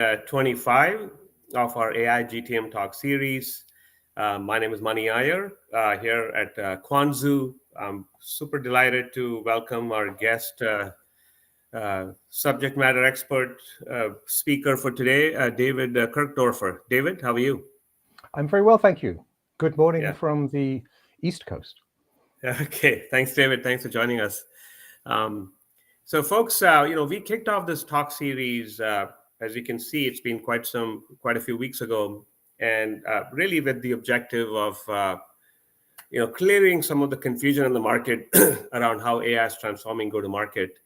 25 of our AI GTM Talks series. My name is Mani Iyer here at Kwanzaa. I'm super delighted to welcome our guest, subject matter expert speaker for today, David Kirk Dorfer. David, how are you? I'm very well, thank you. Good morning Yeah. from the East Coast. Okay, thanks, David. Thanks for joining us. So, folks, we kicked off this talk series. As you can see, it's been quite a few weeks ago, and really with the objective of clearing some of the confusion in the market around how AI is transforming go-to-market.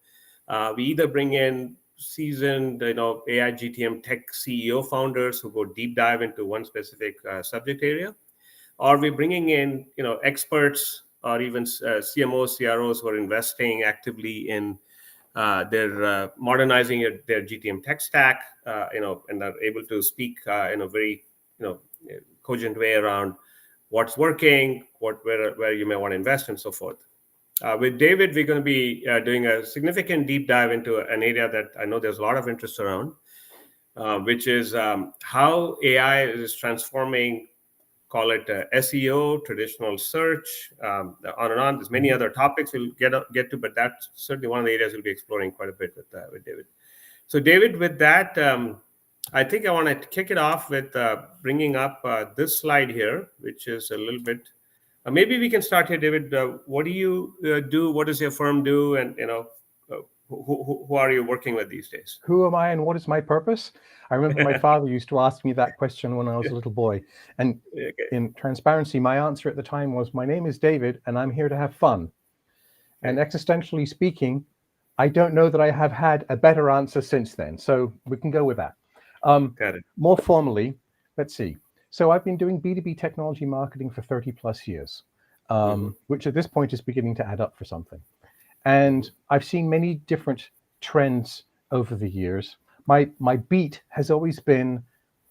We either bring in seasoned, AI GTM tech CEO founders who go deep dive into one specific subject area, or we're bringing in, experts or even CMOs, CROs who are investing actively in their modernizing their GTM tech stack, and are able to speak in a very, cogent way around what's working, where you may want to invest, and so forth. With David, we're going to be doing a significant deep dive into an area that I know there's a lot of interest around, which is how AI is transforming, call it SEO, traditional search, on and on. There's many other topics we'll get to, but that's certainly one of the areas we'll be exploring quite a bit with David. So, David, with that, I think I want to kick it off with bringing up this slide here, which is a little bit. Maybe we can start here, David. What do you do? What does your firm do? And who are you working with these days? Who am I and what is my purpose? I remember my father used to ask me that question when I was a little boy. And in transparency, my answer at the time was, my name is David and I'm here to have fun. And existentially speaking, I don't know that I have had a better answer since then. So we can go with that. Got it. More formally, let's see. So I've been doing B2B technology marketing for 30 plus years, which at this point is beginning to add up for something. And I've seen many different trends over the years. My beat has always been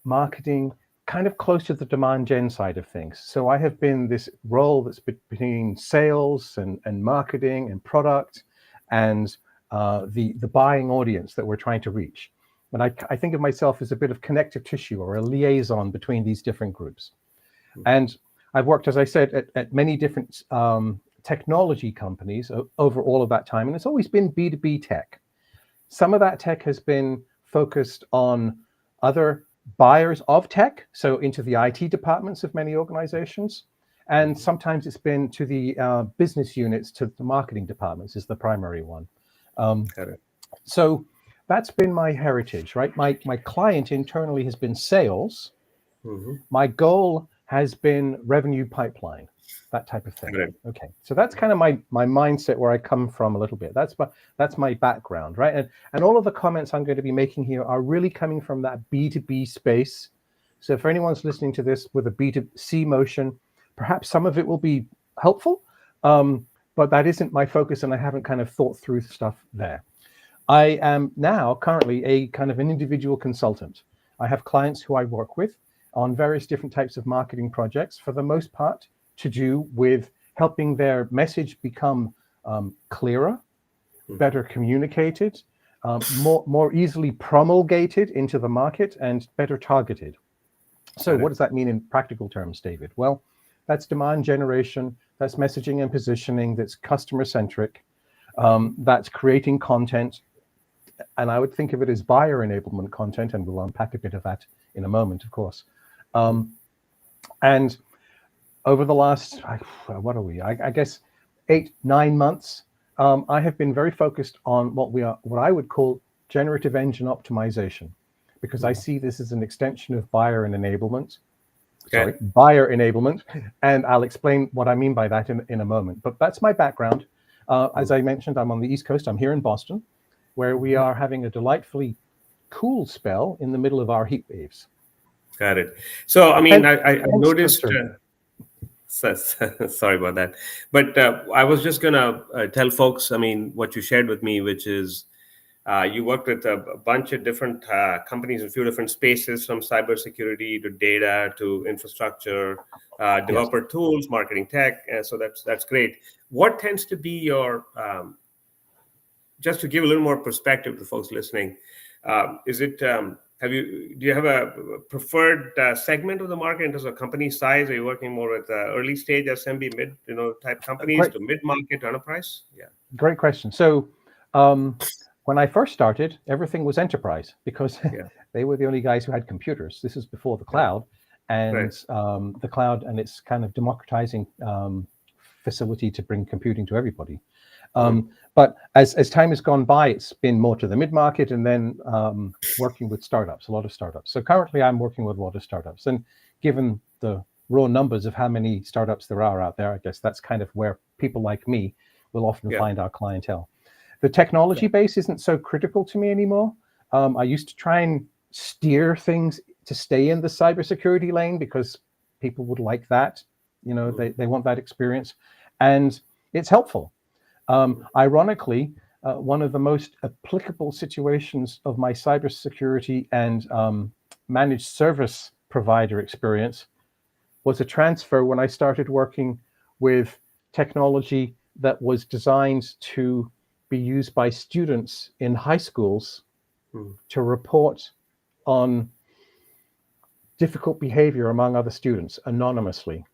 marketing kind of close to the demand gen side of things. So I have been this role that's between sales and marketing and product and the buying audience that we're trying to reach. And I think of myself as a bit of connective tissue or a liaison between these different groups. And I've worked, as I said, at many different technology companies over all of that time. And it's always been B2B tech. Some of that tech has been focused on other buyers of tech, so into the IT departments of many organizations. And sometimes it's been to the business units, to the marketing departments is the primary one. So that's been my heritage, right? My client internally has been sales. My goal has been revenue pipeline, that type of thing. Okay, so that's kind of my mindset, where I come from a little bit. That's my background, right? And all of the comments I'm going to be making here are really coming from that B2B space. So if anyone's listening to this with a B2C motion, perhaps some of it will be helpful, but that isn't my focus, and I haven't kind of thought through stuff there. I am now currently a kind of an individual consultant. I have clients who I work with on various different types of marketing projects, for the most part to do with helping their message become clearer, better communicated, more easily promulgated into the market, and better targeted. So what does that mean in practical terms, David? Well, that's demand generation, that's messaging and positioning, that's customer-centric, that's creating content. And I would think of it as buyer enablement content, and we'll unpack a bit of that in a moment, of course. And over the last, what are we? I guess 8-9 months, I have been very focused on what I would call generative engine optimization, because I see this as an extension of buyer enablement. Buyer enablement, and I'll explain what I mean by that in a moment. But that's my background. As I mentioned, I'm on the East Coast. I'm here in Boston, where we are having a delightfully cool spell in the middle of our heat waves. Got it. So, I mean, I noticed. Sorry about that. But I was just going to tell folks, I mean, what you shared with me, which is you worked with a bunch of different companies in a few different spaces, from cybersecurity to data to infrastructure, developer tools, marketing tech. So that's great. What tends to be your, just to give a little more perspective to folks listening, is it kind do you have a preferred segment of the market in terms of company size? Are you working more with early stage SMB mid, type companies to mid market enterprise? Yeah. Great question. So when I first started, everything was enterprise because they were the only guys who had computers. This is before the cloud, and the cloud and its kind of democratizing facility to bring computing to everybody. But as time has gone by, it's been more to the mid-market, and then working with startups, a lot of startups. So currently I'm working with a lot of startups, and given the raw numbers of how many startups there are out there, I guess that's kind of where people like me will often find our clientele. The technology base isn't so critical to me anymore. I used to try and steer things to stay in the cybersecurity lane because people would like that. They want that experience, and it's helpful. Ironically, one of the most applicable situations of my cybersecurity and managed service provider experience was a transfer when I started working with technology that was designed to be used by students in high schools to report on difficult behavior among other students anonymously.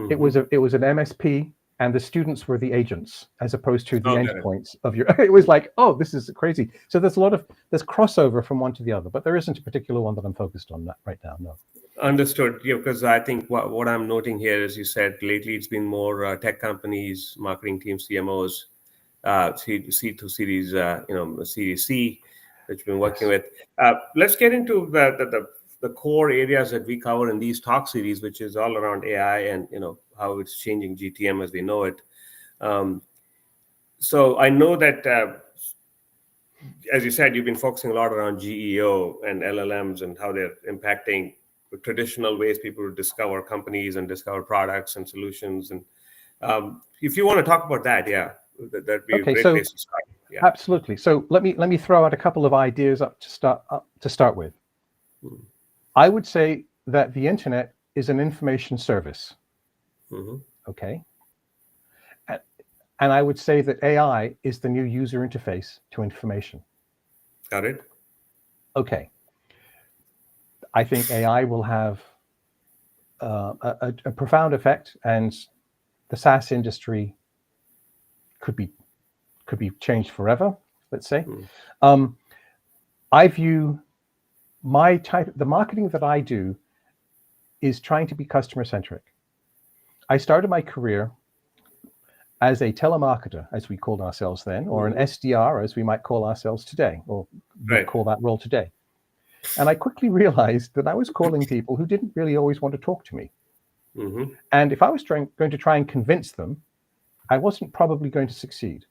It was an MSP, and the students were the agents as opposed to the endpoints of your. It was like, oh, this is crazy. So there's there's crossover from one to the other, but there isn't a particular one that I'm focused on right now. No. Understood. Yeah, because I think what I'm noting here is, you said lately it's been more tech companies, marketing teams, CMOs, C to Series, Series C that you've been working with. Let's get into the core areas that we cover in these talk series, which is all around AI and how it's changing GTM as we know it. So I know that, as you said, you've been focusing a lot around GEO and LLMs and how they're impacting the traditional ways people discover companies and discover products and solutions. And if you want to talk about that, that'd be a great place to start. Yeah. Absolutely. So let me throw out a couple of ideas to start with. I would say that the internet is an information service. Okay. And I would say that AI is the new user interface to information. Got it. Okay. I think AI will have a profound effect, and the SaaS industry could be changed forever, let's say. I view the marketing that I do is trying to be customer centric. I started my career as a telemarketer, as we called ourselves then, or an SDR, as we might call ourselves today, or call that role today. And I quickly realized that I was calling people who didn't really always want to talk to me. And if I was going to try and convince them, I wasn't probably going to succeed.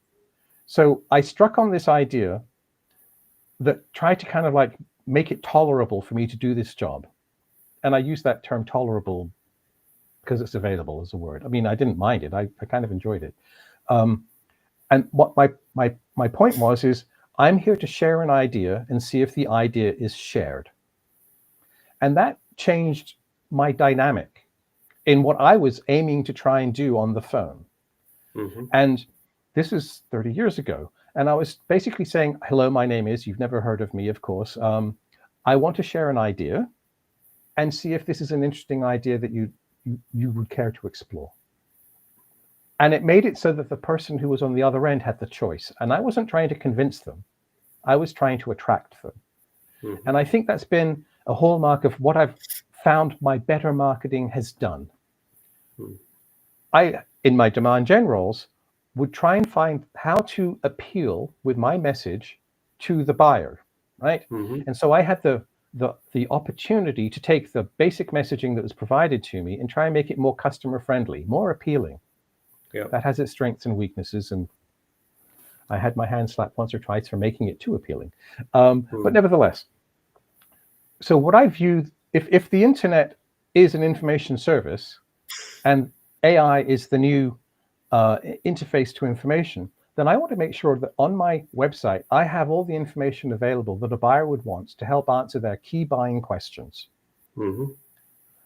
So I struck on this idea that tried to kind of like make it tolerable for me to do this job. And I use that term tolerable because it's available as a word. I mean, I didn't mind it. I kind of enjoyed it. And what my point is I'm here to share an idea and see if the idea is shared. And that changed my dynamic in what I was aiming to try and do on the phone. And this is 30 years ago. And I was basically saying, hello, my name is, you've never heard of me, of course. I want to share an idea and see if this is an interesting idea that you would care to explore. And it made it so that the person who was on the other end had the choice. And I wasn't trying to convince them. I was trying to attract them. And I think that's been a hallmark of what I've found my better marketing has done. I, in my demand gen roles, would try and find how to appeal with my message to the buyer, right? And so I had the opportunity to take the basic messaging that was provided to me and try and make it more customer friendly, more appealing. That has its strengths and weaknesses, and I had my hand slapped once or twice for making it too appealing. But nevertheless, so what I view, if the internet is an information service and AI is the new interface to information, then I want to make sure that on my website, I have all the information available that a buyer would want to help answer their key buying questions.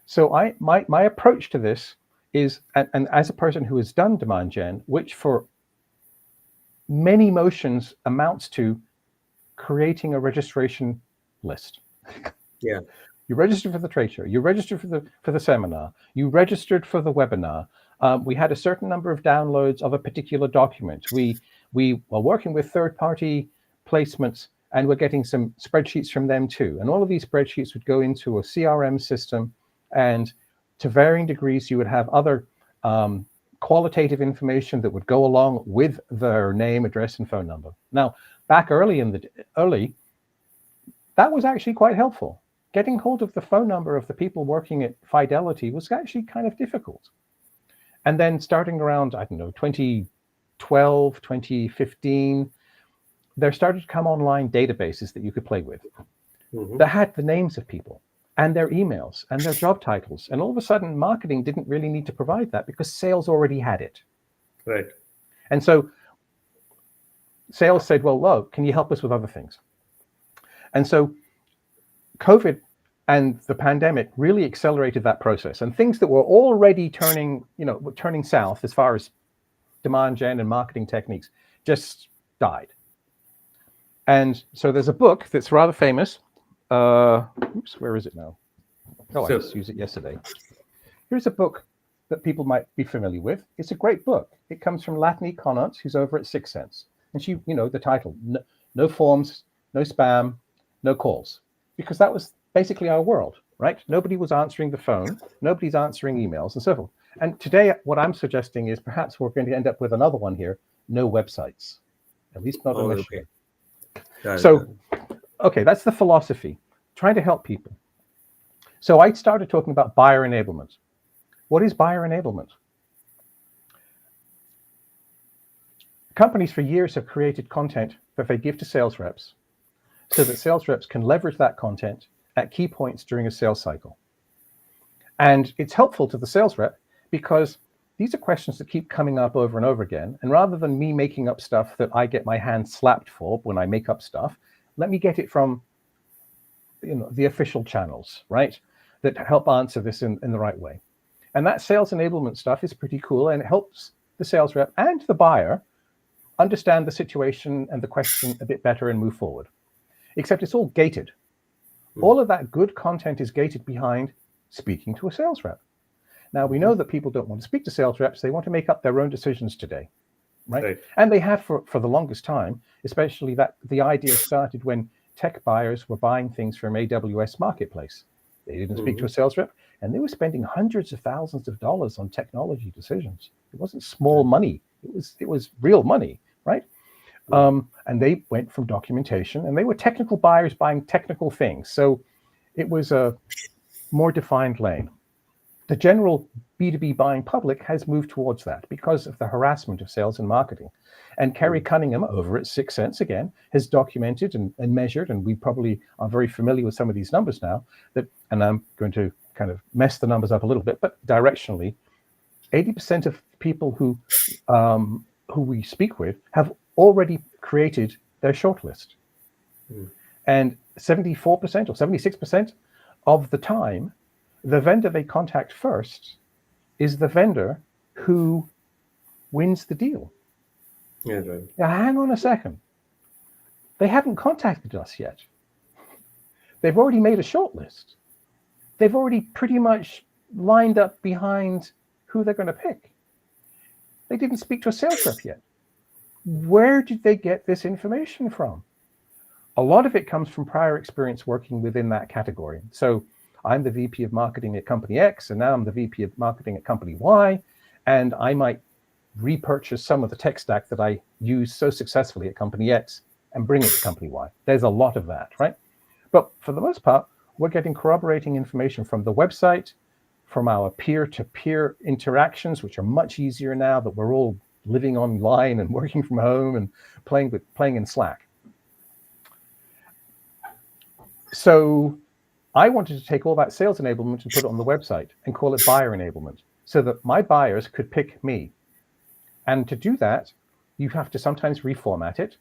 So my approach to this is, and as a person who has done demand gen, which for many motions amounts to creating a registration list, Yeah. You registered for the trade show. You registered for the seminar. You registered for the webinar. We had a certain number of downloads of a particular document. We were working with third-party placements, and we're getting some spreadsheets from them too. And all of these spreadsheets would go into a CRM system, and to varying degrees, you would have other qualitative information that would go along with their name, address, and phone number. Now, back early, that was actually quite helpful. Getting hold of the phone number of the people working at Fidelity was actually kind of difficult. And then starting around, I don't know, 2012, 2015, there started to come online databases that you could play with that had the names of people and their emails and their job titles. And all of a sudden, marketing didn't really need to provide that because sales already had it. Right. And so sales said, well, can you help us with other things? And so COVID and the pandemic really accelerated that process, and things that were already turning south as far as demand gen and marketing techniques just died. And so there's a book that's rather famous. Where is it now? I just used it yesterday. Here's a book that people might be familiar with. It's a great book. It comes from Latany Connaught, who's over at 6 Sense. And she, the title, no forms, no spam, no calls. Because that was basically our world, right? Nobody was answering the phone. Nobody's answering emails and so forth. And today, what I'm suggesting is perhaps we're going to end up with another one here, no websites, at least not initially. Okay. So, okay, that's the philosophy, trying to help people. So I started talking about buyer enablement. What is buyer enablement? Companies for years have created content that they give to sales reps so that sales reps can leverage that content at key points during a sales cycle. And it's helpful to the sales rep because these are questions that keep coming up over and over again. And rather than me making up stuff that I get my hand slapped for when I make up stuff, let me get it from the official channels, right? That help answer this in the right way. And that sales enablement stuff is pretty cool, and it helps the sales rep and the buyer understand the situation and the question a bit better and move forward. Except it's all gated. All of that good content is gated behind speaking to a sales rep. Now, we know that people don't want to speak to sales reps. They want to make up their own decisions today, right? And they have for the longest time, especially that the idea started when tech buyers were buying things from AWS Marketplace. They didn't speak to a sales rep, and they were spending hundreds of thousands of dollars on technology decisions. It wasn't small money. It was real money, right? And they went from documentation, and they were technical buyers buying technical things. So it was a more defined lane. The general B2B buying public has moved towards that because of the harassment of sales and marketing. And Kerry Cunningham over at 6 Sense, again, has documented and measured, and we probably are very familiar with some of these numbers now, and I'm going to kind of mess the numbers up a little bit, but directionally, 80% of people who we speak with have already created their shortlist. And 74% or 76% of the time, the vendor they contact first is the vendor who wins the deal. Yeah, right. Now, hang on a second. They haven't contacted us yet. They've already made a shortlist. They've already pretty much lined up behind who they're going to pick. They didn't speak to a sales rep yet. Where did they get this information from? A lot of it comes from prior experience working within that category. So I'm the VP of marketing at company X, and now I'm the VP of marketing at company Y, and I might repurchase some of the tech stack that I use so successfully at company X and bring it to company Y. There's a lot of that, right? But for the most part, we're getting corroborating information from the website, from our peer-to-peer interactions, which are much easier now that we're all living online and working from home and playing in Slack. So I wanted to take all that sales enablement and put it on the website and call it buyer enablement so that my buyers could pick me. And to do that, you have to sometimes reformat it,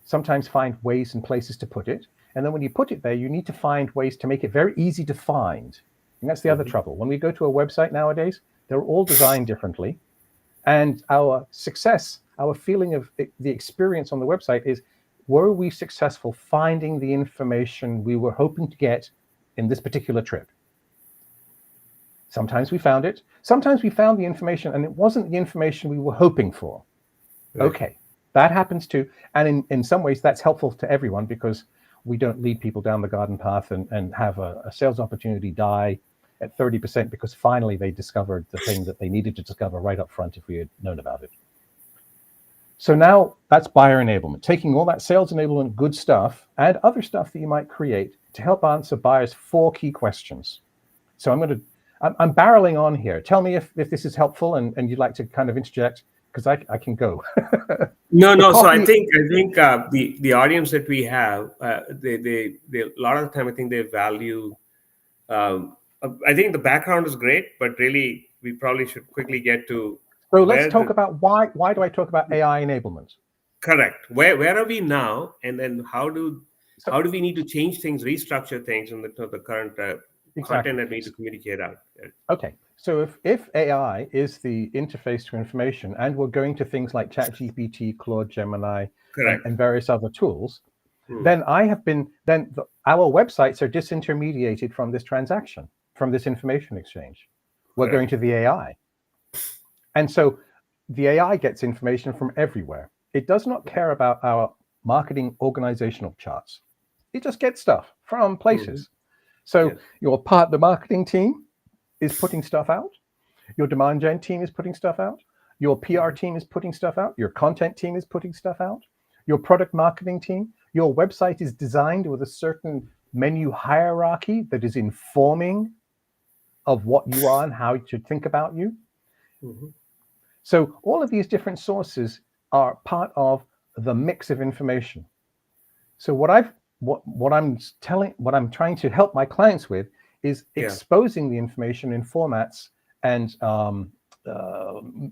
sometimes find ways and places to put it. And then when you put it there, you need to find ways to make it very easy to find. And that's the other trouble. When we go to a website nowadays, they're all designed differently. And our success, our feeling of the experience on the website is were we successful finding the information we were hoping to get in this particular trip? Sometimes we found it. Sometimes we found the information and it wasn't the information we were hoping for. Right. Okay, that happens too. And in some ways that's helpful to everyone, because we don't lead people down the garden path and have a sales opportunity die at 30% because finally they discovered the thing that they needed to discover right up front if we had known about it. So now that's buyer enablement, taking all that sales enablement good stuff and other stuff that you might create to help answer buyers' 4 key questions. So I'm barreling on here. Tell me if this is helpful and you'd like to kind of interject, because I can go. No. So I think the audience that we have, they a lot of the time I think they value. I think the background is great, but really we probably should quickly get to. So let's talk about why do I talk about AI enablement? Correct. Where are we now, and then how do we need to change things, restructure things in the current content that we need to communicate out? Okay. So if AI is the interface to information, and we're going to things like ChatGPT, Claude, Gemini, and various other tools, then our websites are disintermediated from this transaction, from this information exchange. We're going to the AI. And so the AI gets information from everywhere. It does not care about our marketing organizational charts. It just gets stuff from places. So your partner marketing team is putting stuff out. Your demand gen team is putting stuff out. Your PR team is putting stuff out. Your content team is putting stuff out. Your product marketing team. Your website is designed with a certain menu hierarchy that is informing of what you are and how it should think about you. So all of these different sources are part of the mix of information. So what I'm trying to help my clients with is exposing the information in formats and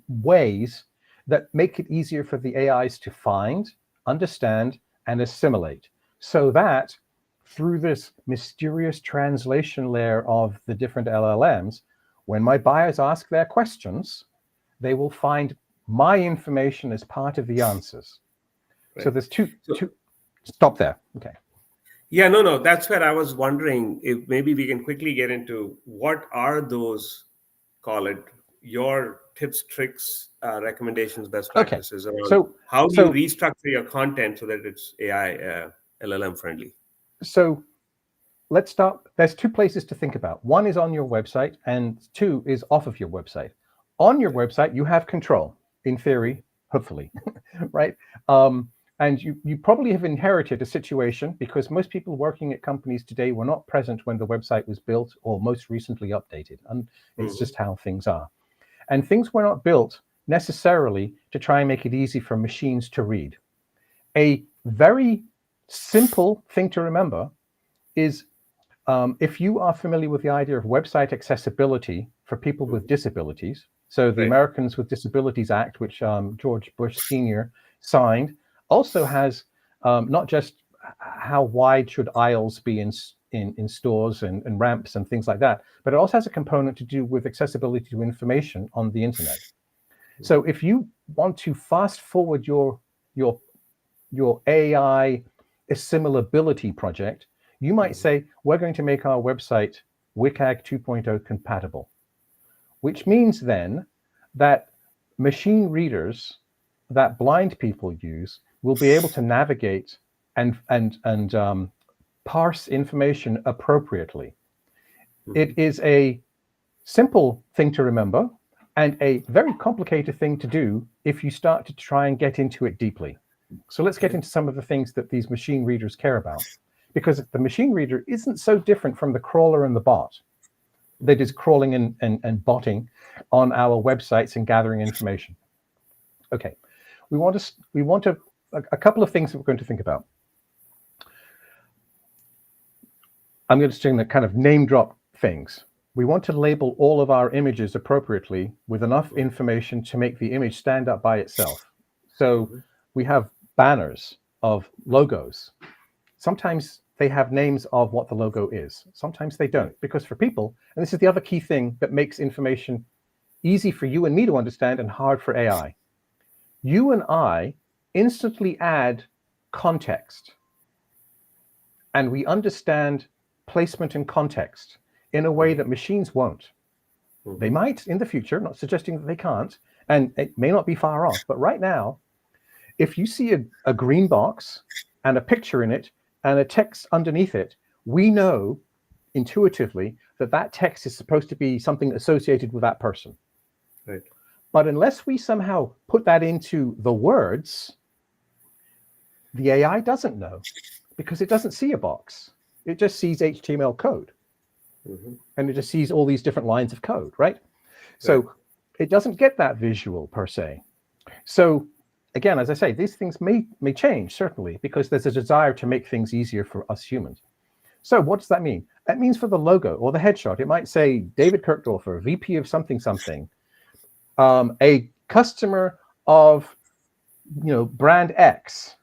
ways that make it easier for the AIs to find, understand, and assimilate, so that through this mysterious translation layer of the different LLMs, when my buyers ask their questions, they will find my information as part of the answers. Right. So there's two. Stop there. Okay. Yeah, no. That's where I was wondering if maybe we can quickly get into what are those, call it, your tips, tricks, recommendations, best practices around how do you restructure your content so that it's AI, LLM friendly? So let's start. There's 2 places to think about. One is on your website, and 2 is off of your website. On your website, you have control, in theory, hopefully, right? And you probably have inherited a situation, because most people working at companies today were not present when the website was built or most recently updated. And it's just how things are. And things were not built necessarily to try and make it easy for machines to read. A very simple thing to remember is if you are familiar with the idea of website accessibility for people with disabilities, so the Americans with Disabilities Act, which George Bush Sr. signed, also has not just how wide should aisles be in stores and ramps and things like that, but it also has a component to do with accessibility to information on the internet. So if you want to fast forward your AI assimilability project, you might say, we're going to make our website WCAG 2.0 compatible, which means then that machine readers that blind people use will be able to navigate and parse information appropriately. It is a simple thing to remember and a very complicated thing to do if you start to try and get into it deeply. So let's get into some of the things that these machine readers care about, because the machine reader isn't so different from the crawler and the bot that is crawling and botting on our websites and gathering information. Okay, we want a couple of things that we're going to think about. I'm going to string the kind of name drop things. We want to label all of our images appropriately with enough information to make the image stand up by itself. So we have banners of logos. Sometimes they have names of what the logo is. Sometimes they don't, because for people, and this is the other key thing that makes information easy for you and me to understand and hard for AI. You and I instantly add context, and we understand placement and context in a way that machines won't. They might in the future, not suggesting that they can't, and it may not be far off, but right now, if you see a green box and a picture in it and a text underneath it, we know intuitively that that text is supposed to be something associated with that person. Right. But unless we somehow put that into the words, the AI doesn't know, because it doesn't see a box. It just sees HTML code. And it just sees all these different lines of code, right? So it doesn't get that visual per se. So again, as I say, these things may change, certainly, because there's a desire to make things easier for us humans. So what does that mean? That means for the logo or the headshot, it might say David Kirk Dorfer, VP of something something, a customer of brand X.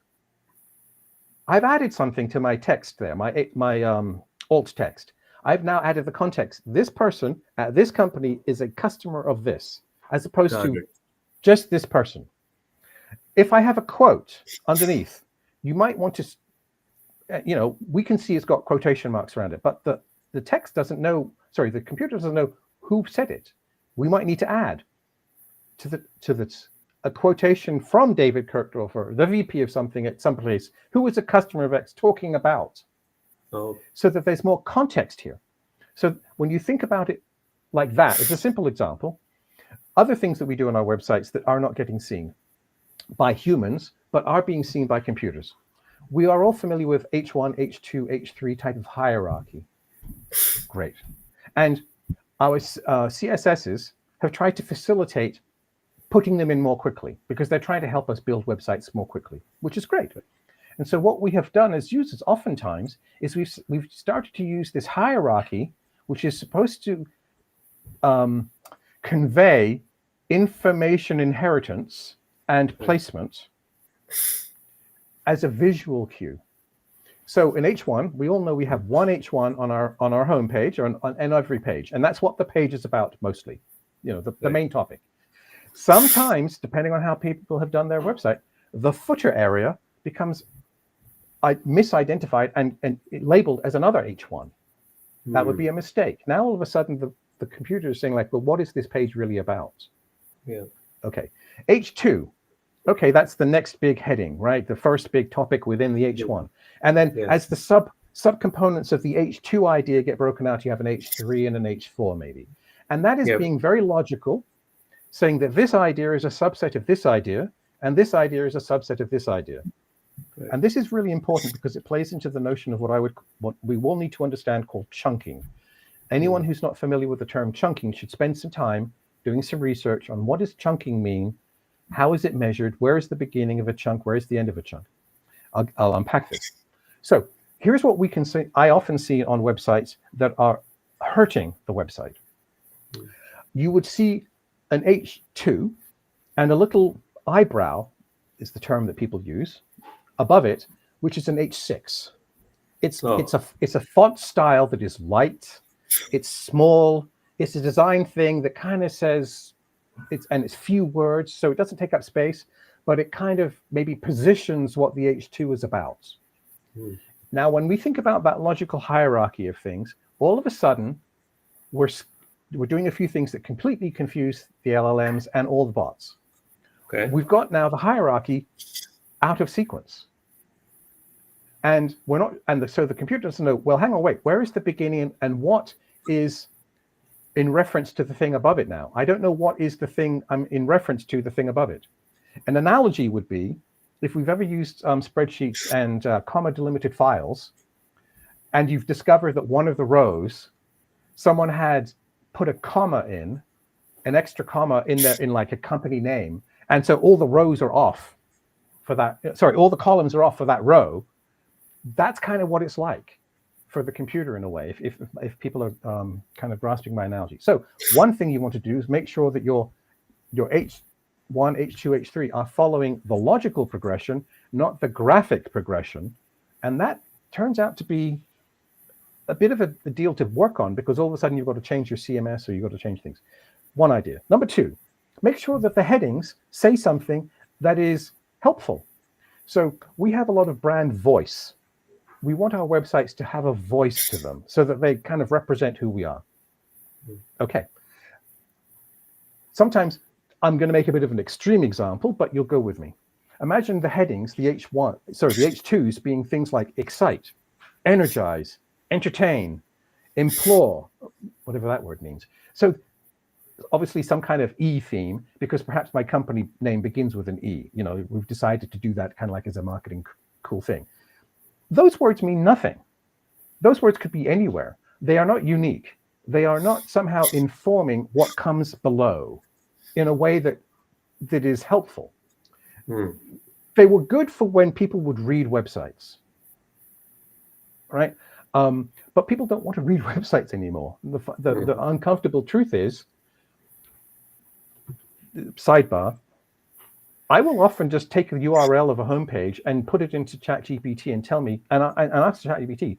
I've added something to my text there, my alt text. I've now added the context. This person at this company is a customer of this, as opposed to just this person. If I have a quote underneath, you might want to, we can see it's got quotation marks around it, but the text doesn't know, the computer doesn't know who said it. We might need to add a quotation from David Kirk Dorfer, the VP of something at some place, who was a customer of X talking about. So that there's more context here. So when you think about it like that, it's a simple example. Other things that we do on our websites that are not getting seen by humans, but are being seen by computers. We are all familiar with H1, H2, H3 type of hierarchy. Great. And our CSSs have tried to facilitate putting them in more quickly, because they're trying to help us build websites more quickly, which is great. And so what we have done as users oftentimes is we've started to use this hierarchy, which is supposed to convey information inheritance and placement as a visual cue. So in H1, we all know we have one H1 on our home page or on every page, and that's what the page is about mostly, the main topic. Sometimes, depending on how people have done their website, the footer area becomes misidentified and labeled as another H1. That would be a mistake. Now all of a sudden the computer is saying, like, well, what is this page really about? Okay. H2. Okay, that's the next big heading, right? The first big topic within the H1. And then as the subcomponents of the H2 idea get broken out, you have an H3 and an H4 maybe. And that is being very logical, saying that this idea is a subset of this idea, and this idea is a subset of this idea. And this is really important because it plays into the notion of what we will need to understand called chunking. Anyone who's not familiar with the term chunking should spend some time doing some research on what does chunking mean, how is it measured, where is the beginning of a chunk, where is the end of a chunk. I'll unpack this. So here's what we can see. I often see on websites that are hurting the website. You would see an H2 and a little eyebrow is the term that people use above it, which is an H6. It's a font style that is light, it's small, it's a design thing that kind of says it's few words, so it doesn't take up space, but it kind of maybe positions what the H2 is about. Now, when we think about that logical hierarchy of things, all of a sudden we're doing a few things that completely confuse the LLMs and all the bots. We've got now the hierarchy out of sequence. And so the computer doesn't know, well, hang on, wait, where is the beginning and what is in reference to the thing above it now? I don't know what is the thing I'm in reference to the thing above it. An analogy would be, if we've ever used spreadsheets and comma delimited files, and you've discovered that one of the rows, someone had put a comma in, an extra comma in there in like a company name, and so all the rows are off for that, all the columns are off for that row. That's kind of what it's like for the computer in a way, if people are kind of grasping my analogy. So one thing you want to do is make sure that your H1, H2, H3 are following the logical progression, not the graphic progression. And that turns out to be a bit of a deal to work on, because all of a sudden you've got to change your CMS or you've got to change things. One idea. Number two, make sure that the headings say something that is helpful. So we have a lot of brand voice. We want our websites to have a voice to them so that they kind of represent who we are. Okay. Sometimes I'm going to make a bit of an extreme example, but you'll go with me. Imagine the headings, the H2s being things like excite, energize, entertain, implore, whatever that word means. So obviously some kind of E theme, because perhaps my company name begins with an E. You know, we've decided to do that kind of like as a marketing cool thing. Those words mean nothing. Those words could be anywhere. They are not unique. They are not somehow informing what comes below in a way that is helpful. They were good for when people would read websites, right? But people don't want to read websites anymore. The uncomfortable truth is, sidebar, I will often just take the URL of a homepage and put it into ChatGPT and tell me, and ask ChatGPT,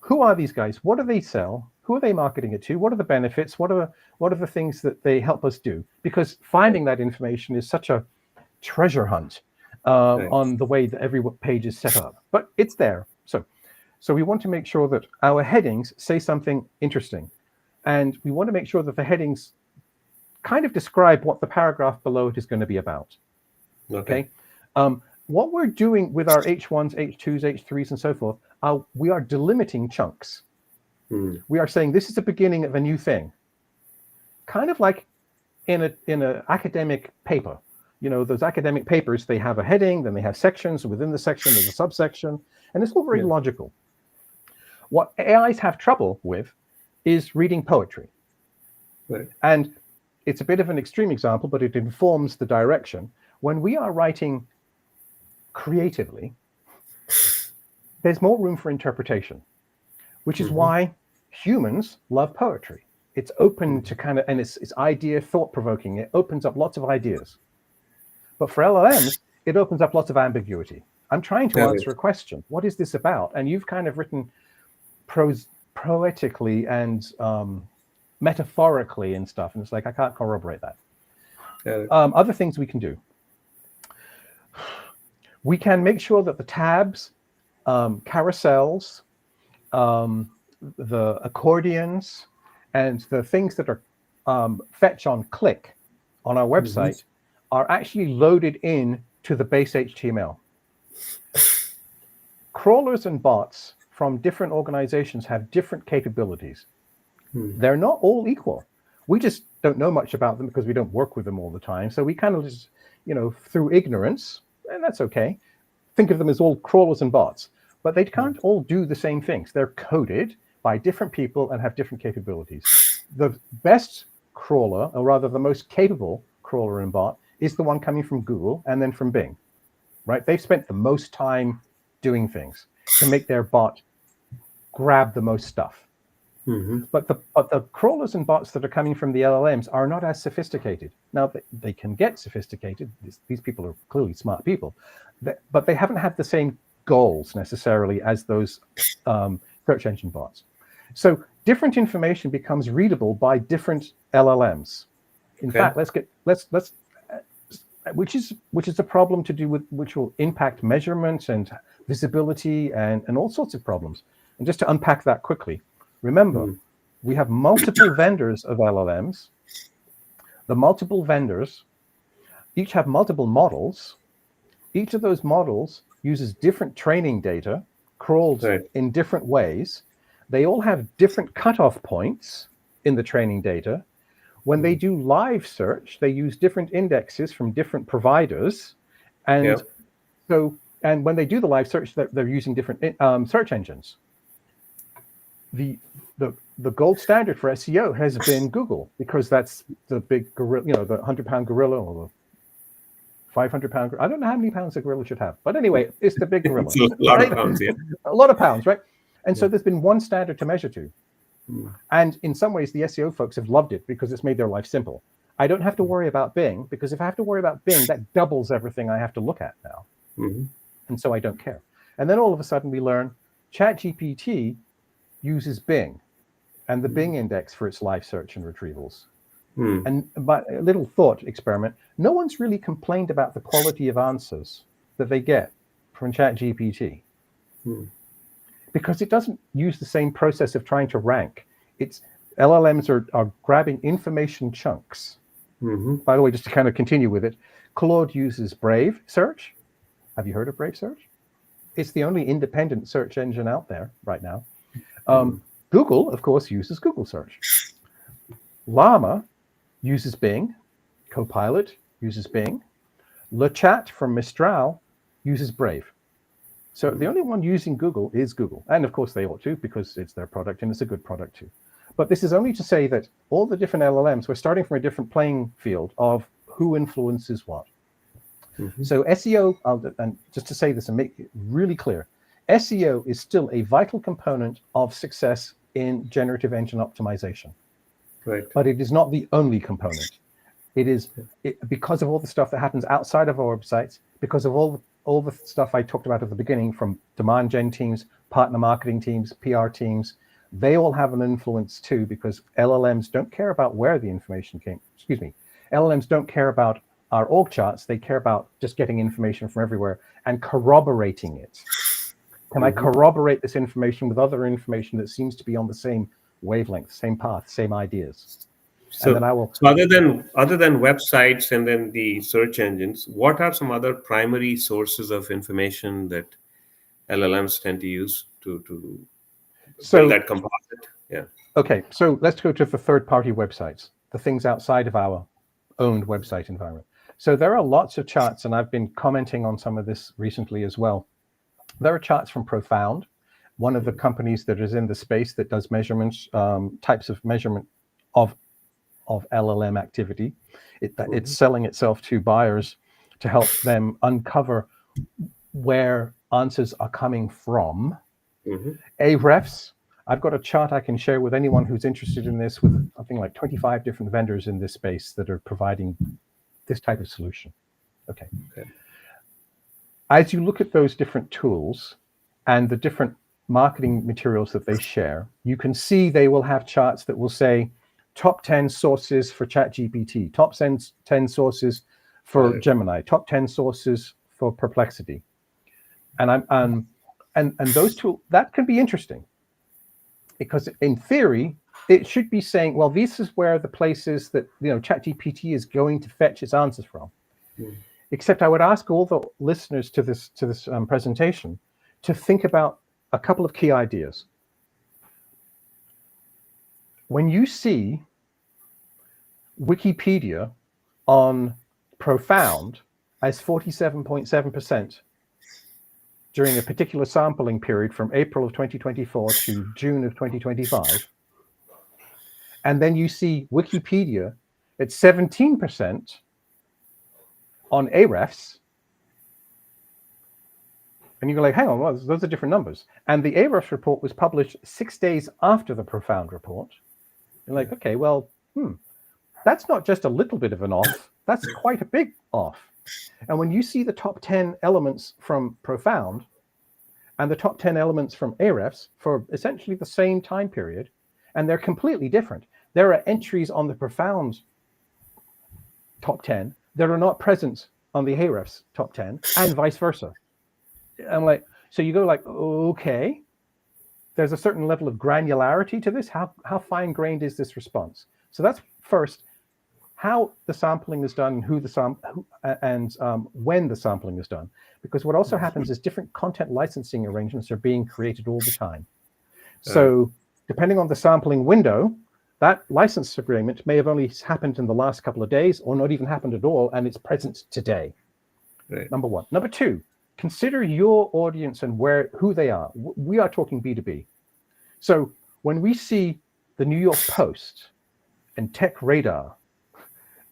who are these guys? What do they sell? Who are they marketing it to? What are the benefits? What are the things that they help us do? Because finding that information is such a treasure hunt on the way that every page is set up. But it's there. So we want to make sure that our headings say something interesting. And we want to make sure that the headings kind of describe what the paragraph below it is going to be about. Okay. What we're doing with our H1s, H2s, H3s, and so forth, we are delimiting chunks. We are saying this is the beginning of a new thing. Kind of like in an academic paper. You know, those academic papers, they have a heading, then they have sections. Within the section, there's a subsection. And it's all very logical. What AIs have trouble with is reading poetry. And it's a bit of an extreme example, but it informs the direction. When we are writing creatively, there's more room for interpretation, which is why humans love poetry. It's open to kind of, and it's idea, thought-provoking. It opens up lots of ideas. But for LLMs, it opens up lots of ambiguity. I'm trying to answer a question. What is this about? And you've kind of written poetically and metaphorically and stuff. And it's like, I can't corroborate that. Other things we can do. We can make sure that the tabs, carousels, the accordions, and the things that are fetch on click on our website are actually loaded in to the base HTML. Crawlers and bots from different organizations have different capabilities. They're not all equal. We just don't know much about them because we don't work with them all the time. So we kind of just, you know, through ignorance, and that's okay, think of them as all crawlers and bots. But they can't all do the same things. They're coded by different people and have different capabilities. The best crawler, or rather the most capable crawler and bot, is the one coming from Google and then from Bing, right? They've spent the most time doing things to make their bot grab the most stuff. But the crawlers and bots that are coming from the LLMs are not as sophisticated. Now, they can get sophisticated. These people are clearly smart people, but they haven't had the same goals necessarily as those search engine bots. So different information becomes readable by different LLMs. In fact, which is a problem to do with, which will impact measurement and visibility and all sorts of problems. And just to unpack that quickly, remember, we have multiple vendors of LLMs. The multiple vendors each have multiple models. Each of those models uses different training data, crawled in different ways. They all have different cutoff points in the training data. When they do live search, they use different indexes from different providers. And and when they do the live search, they're using different search engines. The gold standard for SEO has been Google, because that's the big gorilla, you know, the 100-pound gorilla or the 500-pound. I don't know how many pounds a gorilla should have, but anyway, it's the big gorilla. It's a lot of pounds, a lot of pounds, right? And so there's been one standard to measure to. And in some ways, the SEO folks have loved it because it's made their life simple. I don't have to worry about Bing, because if I have to worry about Bing, that doubles everything I have to look at now. And so I don't care. And then all of a sudden we learn ChatGPT uses Bing and the Bing index for its live search and retrievals. And by a little thought experiment, no one's really complained about the quality of answers that they get from ChatGPT, because it doesn't use the same process of trying to rank. It's LLMs are grabbing information chunks. By the way, just to kind of continue with it, Claude uses Brave Search. Have you heard of Brave Search? It's the only independent search engine out there right now. Google, of course, uses Google Search. Llama uses Bing. Copilot uses Bing. LeChat from Mistral uses Brave. So the only one using Google is Google. And of course they ought to, because it's their product and it's a good product too. But this is only to say that all the different LLMs, we're starting from a different playing field of who influences what. So SEO, and just to say this and make it really clear, SEO is still a vital component of success in generative engine optimization. Right. But it is not the only component. It is because of all the stuff that happens outside of our websites, because of all the stuff I talked about at the beginning, from demand gen teams, partner marketing teams, PR teams, they all have an influence too, because LLMs don't care about where the information came. LLMs don't care about our org charts. They care about just getting information from everywhere and corroborating it. Can I corroborate this information with other information that seems to be on the same wavelength, same path, same ideas? So, and then I will. So other than websites and then the search engines, what are some other primary sources of information that LLMs tend to use to build that composite? Yeah. Okay, so let's go to the third-party websites, the things outside of our owned website environment. So there are lots of charts, and I've been commenting on some of this recently as well. There are charts from Profound, one of the companies that is in the space that does measurements, types of measurement of LLM activity. It's selling itself to buyers to help them uncover where answers are coming from. Ahrefs, I've got a chart I can share with anyone who's interested in this, with something like 25 different vendors in this space that are providing this type of solution. Okay. As you look at those different tools and the different marketing materials that they share, you can see they will have charts that will say top 10 sources for ChatGPT, top 10 sources for Gemini, top 10 sources for Perplexity. And those tools, that can be interesting, because in theory, it should be saying, well, this is where the places that ChatGPT is going to fetch its answers from. Except I would ask all the listeners to this presentation to think about a couple of key ideas. When you see Wikipedia on Profound as 47.7% during a particular sampling period from April of 2024 to June of 2025, and then you see Wikipedia at 17% on Ahrefs, and you go like, hang on, well, those are different numbers. And the Ahrefs report was published 6 days after the Profound report. You're like, okay, well, that's not just a little bit of an off, that's quite a big off. And when you see the top 10 elements from Profound and the top 10 elements from Ahrefs for essentially the same time period, and they're completely different. There are entries on the Profound top 10 that are not present on the Ahrefs top 10, and vice versa. I'm like, so you go like, okay, there's a certain level of granularity to this. How fine-grained is this response? So that's first, how the sampling is done, when the sampling is done. Because what also happens is different content licensing arrangements are being created all the time. So depending on the sampling window, that license agreement may have only happened in the last couple of days, or not even happened at all, and it's present today. Number one. Number two, consider your audience and who they are. We are talking B2B. So when we see the New York Post and Tech Radar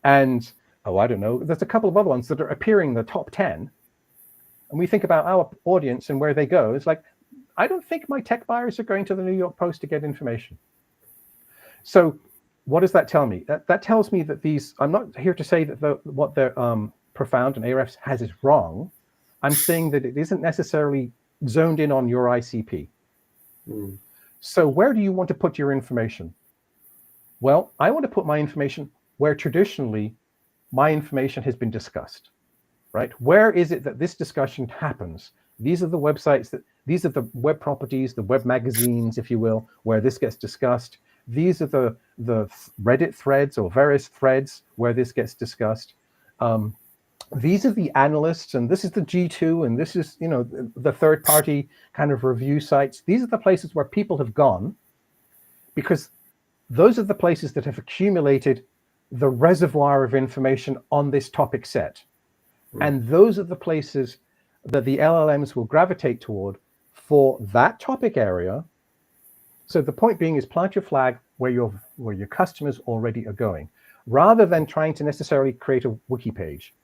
and, I don't know, there's a couple of other ones that are appearing in the top 10, and we think about our audience and where they go, it's like, I don't think my tech buyers are going to the New York Post to get information. So what does that tell me? That tells me that these, I'm not here to say that what their Profound and Ahrefs has is wrong. I'm saying that it isn't necessarily zoned in on your ICP. So where do you want to put your information? Well, I want to put my information where traditionally my information has been discussed. right? Where is it that this discussion happens? These are the websites these are the web properties, the web magazines, if you will, where this gets discussed. These are the Reddit threads or various threads where this gets discussed. These are the analysts, and this is the G2, and this is, the third-party kind of review sites. These are the places where people have gone, because those are the places that have accumulated the reservoir of information on this topic set. And those are the places that the LLMs will gravitate toward for that topic area. So the point being is plant your flag where your customers already are going, rather than trying to necessarily create a wiki page.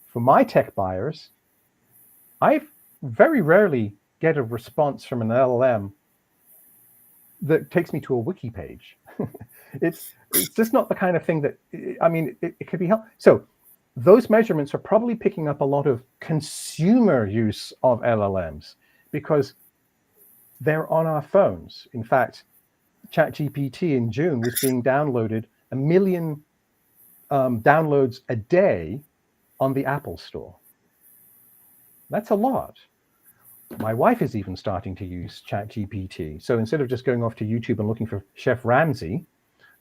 For my tech buyers, I very rarely get a response from an LLM that takes me to a wiki page. It's just not the kind of thing that, it could be helpful. So those measurements are probably picking up a lot of consumer use of LLMs because they're on our phones. In fact, ChatGPT in June was being downloaded 1 million downloads a day on the Apple Store. That's a lot. My wife is even starting to use ChatGPT. So instead of just going off to YouTube and looking for Chef Ramsay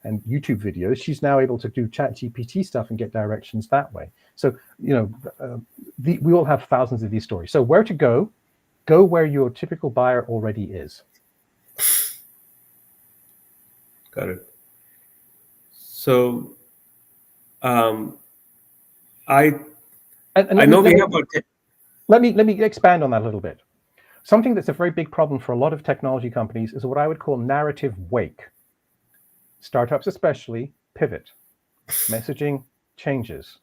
and YouTube videos, she's now able to do ChatGPT stuff and get directions that way. So, we all have thousands of these stories. So where to go? Go where your typical buyer already is. Got it. So, I know we have. Let me expand on that a little bit. Something that's a very big problem for a lot of technology companies is what I would call narrative wake. Startups especially pivot. Messaging changes.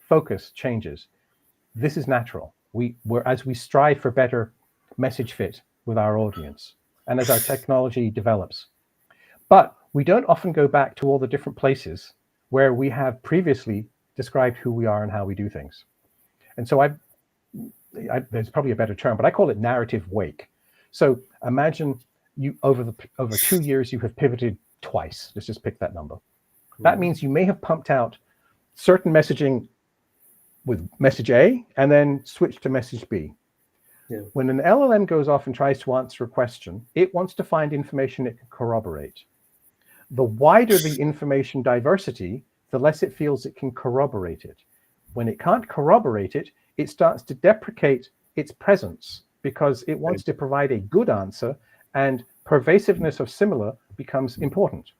Focus changes. This is natural. As we strive for better message fit with our audience and as our technology develops. But we don't often go back to all the different places where we have previously described who we are and how we do things. And so there's probably a better term, but I call it narrative wake. So imagine you over 2 years, you have pivoted twice. Let's just pick that number. That means you may have pumped out certain messaging with message A and then switch to message B. Yeah. When an LLM goes off and tries to answer a question, it wants to find information it can corroborate. The wider the information diversity, the less it feels it can corroborate it. When it can't corroborate it, it starts to deprecate its presence because it wants to provide a good answer, and pervasiveness of similar becomes important.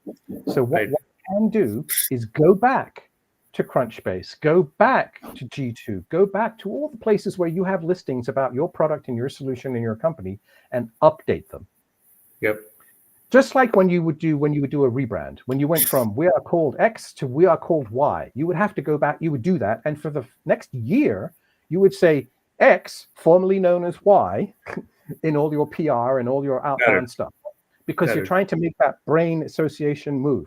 So what we can do is go back to Crunchbase, go back to G2, go back to all the places where you have listings about your product and your solution and your company and update them. Yep. Just like when you would do a rebrand, when you went from we are called X to we are called Y, you would have to go back, you would do that. And for the next year, you would say X, formerly known as Y, in all your PR and all your outbound stuff, because you're trying to make that brain association move.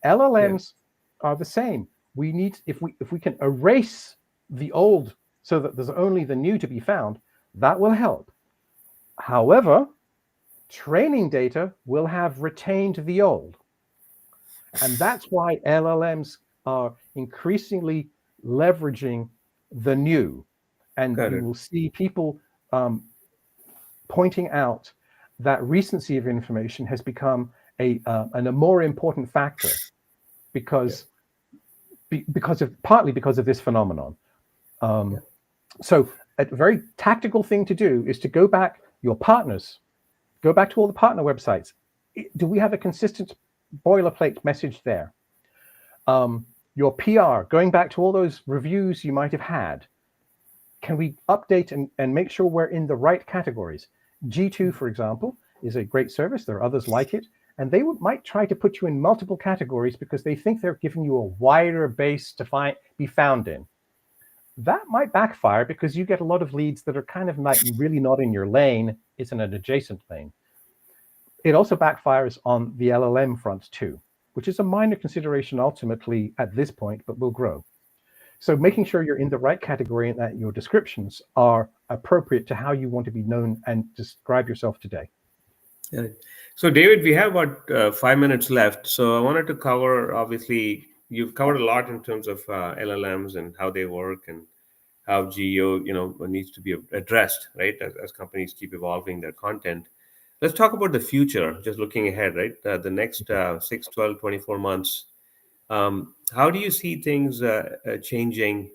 LLMs are the same. We need, if we can erase the old so that there's only the new to be found, that will help. However, training data will have retained the old. And that's why LLMs are increasingly leveraging the new. And you will see people pointing out that recency of information has become a more important factor partly because of this phenomenon. So a very tactical thing to do is to go back, your partners, go back to all the partner websites. Do we have a consistent boilerplate message there? Your PR, going back to all those reviews you might have had. Can we update and make sure we're in the right categories? G2, for example, is a great service. There are others like it. And they might try to put you in multiple categories because they think they're giving you a wider base to be found in. That might backfire because you get a lot of leads that are kind of like really not in your lane. It's in an adjacent lane. It also backfires on the LLM front too, which is a minor consideration ultimately at this point, but will grow. So making sure you're in the right category and that your descriptions are appropriate to how you want to be known and describe yourself today. Yeah. So David, we have about 5 minutes left. So I wanted to cover, obviously, you've covered a lot in terms of LLMs and how they work and how geo needs to be addressed, right, as companies keep evolving their content. Let's talk about the future, just looking ahead, right? The next 6, 12, 24 months. How do you see things changing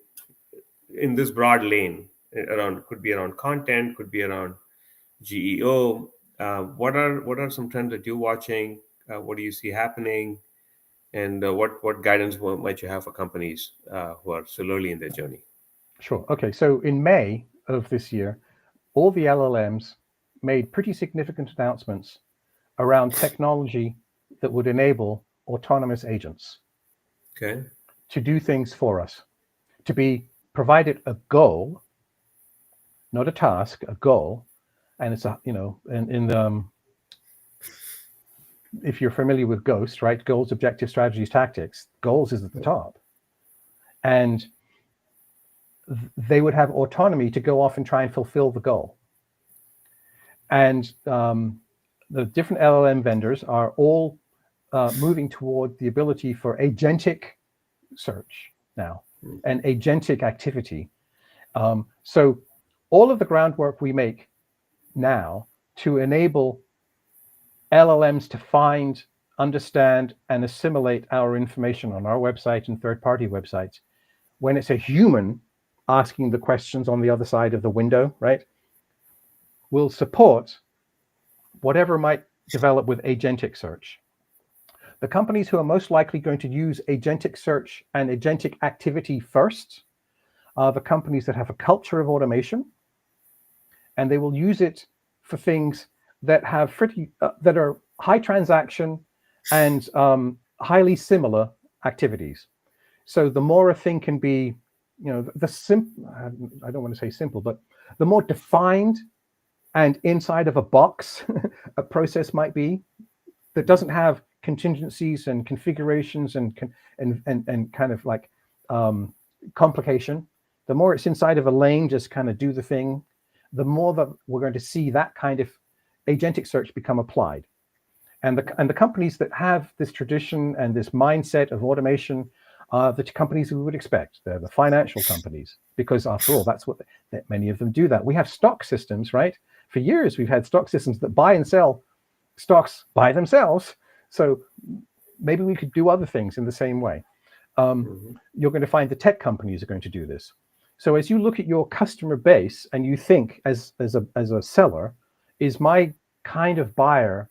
in this broad lane around, could be around content, could be around GEO? What are some trends that you're watching? What do you see happening? And what guidance might you have for companies who are still early in their journey? Sure. Okay. So in May of this year, all the LLMs made pretty significant announcements around technology that would enable autonomous agents Okay. to do things for us, to be provided a goal, not a task, a goal. And it's if you're familiar with Ghost, right? Goals, objectives, strategies, tactics. Goals is at the top. And they would have autonomy to go off and try and fulfill the goal. And the different LLM vendors are all moving toward the ability for agentic search now and agentic activity. So all of the groundwork we make now to enable LLMs to find, understand, and assimilate our information on our website and third-party websites, when it's a human asking the questions on the other side of the window, right, will support whatever might develop with agentic search. The companies who are most likely going to use agentic search and agentic activity first are the companies that have a culture of automation, and they will use it for things that have that are high transaction and highly similar activities. So the more a thing can be, I don't want to say simple, but the more defined and inside of a box a process might be, that doesn't have contingencies and configurations and kind of like complication, the more it's inside of a lane, just kind of do the thing, the more that we're going to see that kind of agentic search become applied. And the companies that have this tradition and this mindset of automation are the companies we would expect. They're the financial companies, because after all, that's what many of them do. That we have stock systems, right? For years, we've had stock systems that buy and sell stocks by themselves. So maybe we could do other things in the same way. You're going to find the tech companies are going to do this. So as you look at your customer base and you think as a seller, is my kind of buyer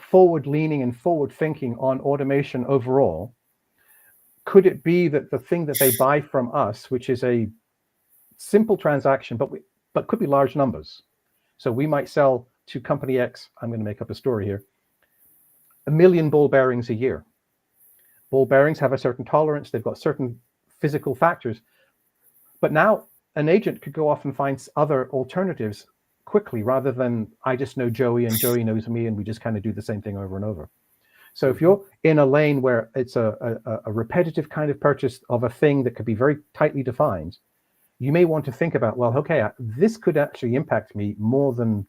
forward leaning and forward thinking on automation overall? Could it be that the thing that they buy from us, which is a simple transaction, but could be large numbers? So we might sell to company X, I'm going to make up a story here, 1 million ball bearings a year. Ball bearings have a certain tolerance, they've got certain physical factors, but now an agent could go off and find other alternatives quickly, rather than I just know Joey and Joey knows me and we just kind of do the same thing over and over. So if you're in a lane where it's a repetitive kind of purchase of a thing that could be very tightly defined, you may want to think about, well, okay, this could actually impact me more than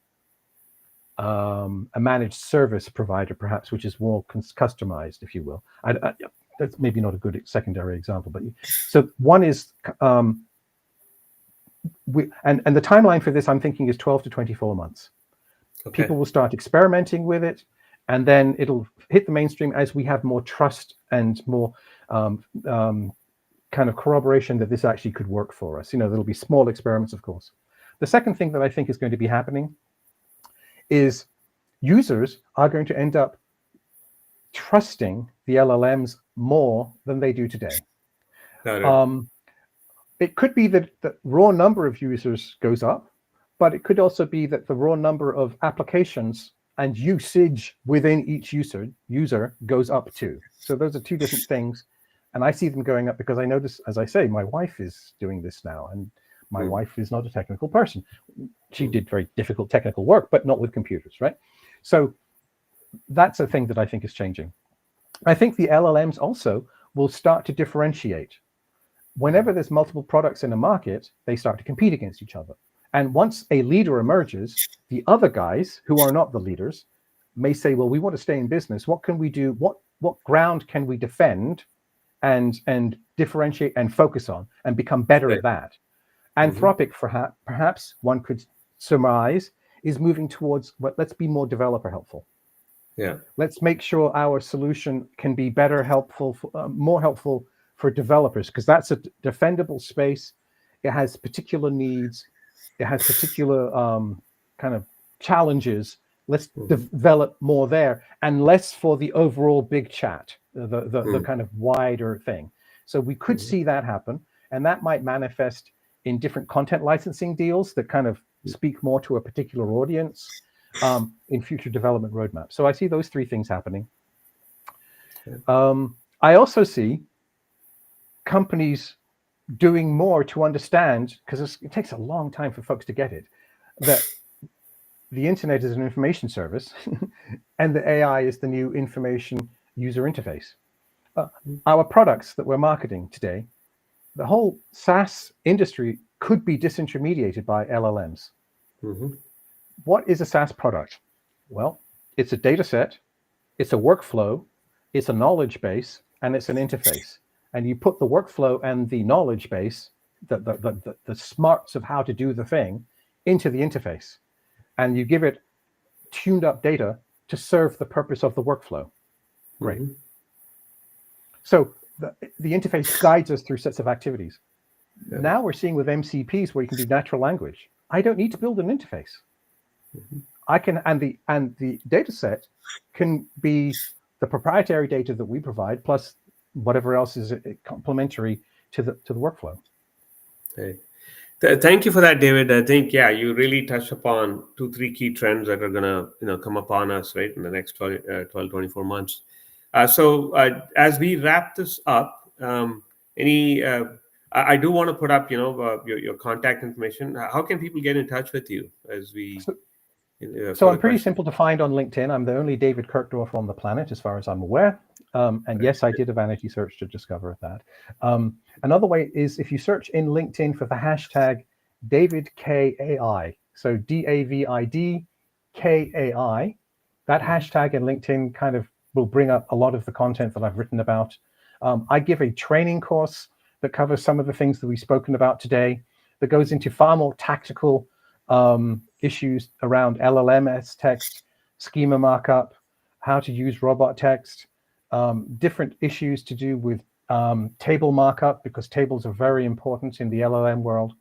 a managed service provider, perhaps, which is more customized, if you will. That's maybe not a good secondary example, but so one is, and the timeline for this, I'm thinking, is 12 to 24 months. Okay. People will start experimenting with it, and then it'll hit the mainstream as we have more trust and more kind of corroboration that this actually could work for us. There'll be small experiments, of course. The second thing that I think is going to be happening is users are going to end up trusting the LLMs more than they do today. It could be that the raw number of users goes up, but it could also be that the raw number of applications and usage within each user goes up too. So those are two different things. And I see them going up because I notice, as I say, my wife is doing this now, and my wife is not a technical person. She did very difficult technical work, but not with computers, right? So that's a thing that I think is changing. I think the LLMs also will start to differentiate. Whenever there's multiple products in a market, they start to compete against each other. And once a leader emerges, the other guys who are not the leaders may say, well, we want to stay in business. What can we do? What ground can we defend and differentiate and focus on and become better at that. Anthropic, perhaps one could surmise, is moving towards let's be more developer helpful. Yeah. Let's make sure our solution can be better helpful, more helpful for developers, because that's a defendable space. It has particular needs. It has particular kind of challenges. Let's develop more there, and less for the overall big chat, the kind of wider thing. So we could see that happen, and that might manifest in different content licensing deals that kind of speak more to a particular audience in future development roadmaps. So I see those three things happening. I also see companies doing more to understand, because it takes a long time for folks to get it, that the internet is an information service and the AI is the new information user interface. Our products that we're marketing today, the whole SaaS industry could be disintermediated by LLMs. What is a SaaS product? Well, it's a data set, it's a workflow, it's a knowledge base, and it's an interface. And you put the workflow and the knowledge base, the smarts of how to do the thing, into the interface. And you give it tuned up data to serve the purpose of the workflow. Great. So the interface guides us through sets of activities. Now we're seeing with MCPs where you can do natural language. I don't need to build an interface. I can, and the data set can be the proprietary data that we provide, plus whatever else is complementary to the workflow. Okay. Thank you for that, David. I think, you really touched upon 2-3 key trends that are going to come upon us, right, in the next 24 months. So as we wrap this up, I do want to put up, your contact information. How can people get in touch with you as we? So I'm pretty simple to find on LinkedIn. I'm the only David Kirk Dorfer on the planet, as far as I'm aware. And yes, I did a vanity search to discover that. Another way is if you search in LinkedIn for the hashtag DavidKAI, so DAVID KAI, that hashtag in LinkedIn kind of will bring up a lot of the content that I've written about. I give a training course that covers some of the things that we've spoken about today, that goes into far more tactical issues around LLMS text, schema markup, how to use robot text, different issues to do with table markup, because tables are very important in the LLM world.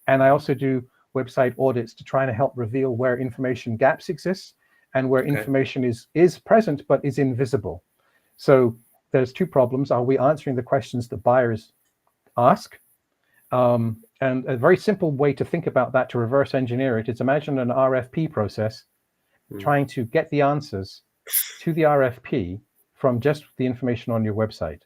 And I also do website audits to try to help reveal where information gaps exist and where information is present but is invisible. So there's two problems. Are we answering the questions that buyers ask? And a very simple way to think about that, to reverse engineer it, is imagine an RFP process trying to get the answers to the RFP from just the information on your website.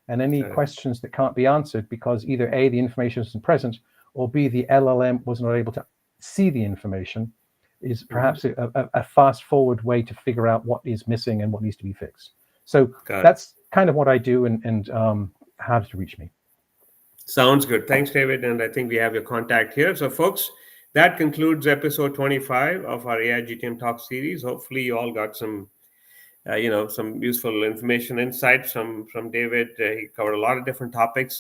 And any questions that can't be answered because either A, the information isn't present, or B, the LLM was not able to see the information, is perhaps a fast forward way to figure out what is missing and what needs to be fixed. So that's kind of what I do and how to reach me. Sounds good. Thanks, David. And I think we have your contact here. So folks, that concludes episode 25 of our AI GTM Talks series. Hopefully you all got some some useful information, insights from David. He covered a lot of different topics.